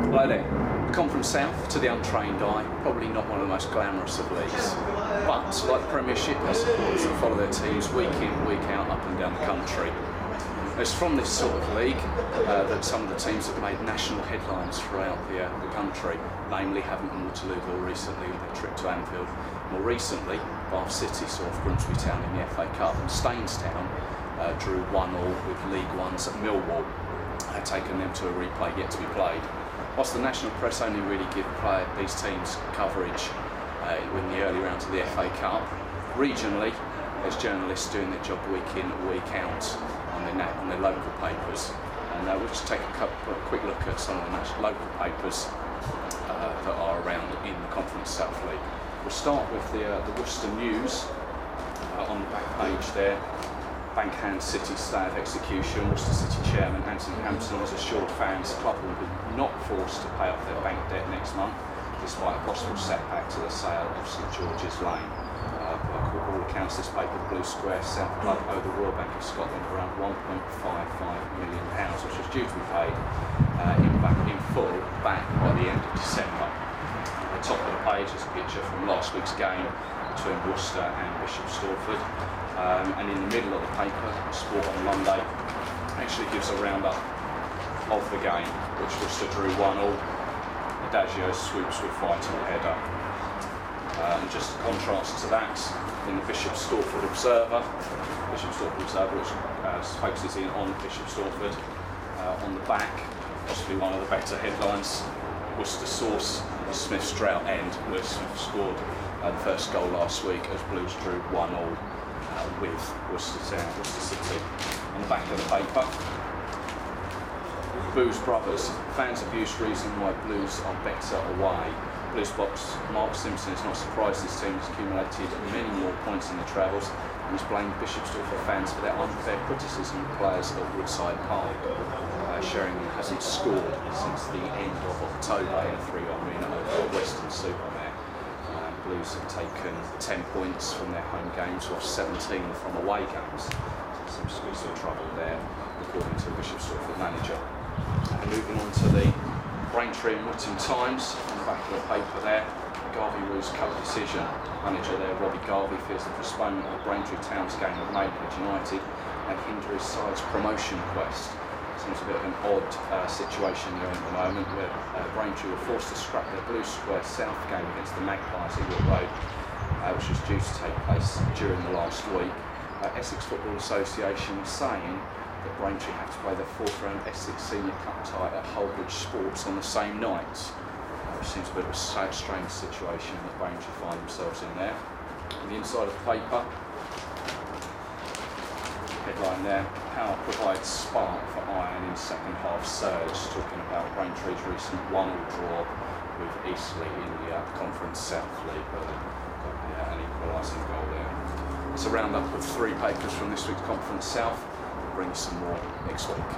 Hello there. The Conference South, to the untrained eye, probably not one of the most glamorous of leagues. But, like the Premiership, has supporters that follow their teams week in, week out, up and down the country. It's from this sort of league that some of the teams have made national headlines throughout the country, namely Hampton Waterlooville recently with their trip to Anfield. More recently, Bath City saw off Grimsby Town in the FA Cup, and Stainstown drew 1-1 with League One's at Millwall, had taken them to a replay yet to be played. Whilst the national press only really give these teams coverage in the early rounds of the FA Cup, regionally there's journalists doing their job week in, week out on their local papers. And we'll just take a quick look at some of the local papers that are around in the Conference South League. We'll start with the Worcester News on the back page there. Bankhand City stay of execution. Worcester City Chairman Anthony Hampson has assured fans the club will be not forced to pay off their bank debt next month, despite a possible setback to the sale of St George's Lane. By all accounts, this paper, Blue Square South Club, owed the Royal Bank of Scotland around £1.55 million, which was due to be paid in full back by the end of December. At the top of the page is a picture from last week's game between Worcester and Bishop Stortford. And in the middle of the paper, Sport on Monday actually gives a roundup of the game, which Worcester drew 1-1. Adagio swoops with vital header. And just a contrast to that, in the Bishop Stortford Observer, which focuses in on Bishop Stortford, on the back, possibly one of the better headlines, Worcester source, Smith's drought end, where Smith scored the first goal last week as Blues drew 1-1 with Worcester City. On the back of the paper, Blues Brothers, fans abuse reason why Blues are better away. Blues box Mark Simpson is not surprised his team has accumulated many more points in the travels, and he's blamed Bishop Stortford fans for their unfair criticism of players at Woodside Park. Sheringham hasn't scored since the end of October in a 3-1 win over Weston-super-Mare. Blues have taken 10 points from their home games, while 17 from away games. So seems to be some trouble there, according to the Bishop Stortford manager. And moving on to the Braintree and Whittam Times, on the back of the paper there, Garvey Roos Cup decision. Manager there, Robbie Garvey, fears the postponement of the Braintree Towns game with Maidstone United may hinder his side's promotion quest. Seems a bit of an odd situation there at the moment, where Braintree were forced to scrap their Blue Square South game against the Magpies at York Road, which was due to take place during the last week. Essex Football Association was saying that Braintree have to play their fourth round Essex Senior Cup tie at Hullbridge Sports on the same night, which seems a bit of a strange situation that Braintree find themselves in there. On the inside of the paper, headline there, Power provides spark for Iron in second half surge, talking about Braintree's recent 1-1 draw with Eastleigh in the Conference South League, but an equalising goal there. It's a roundup of 3 papers from this week's Conference South. We'll bring you some more next week.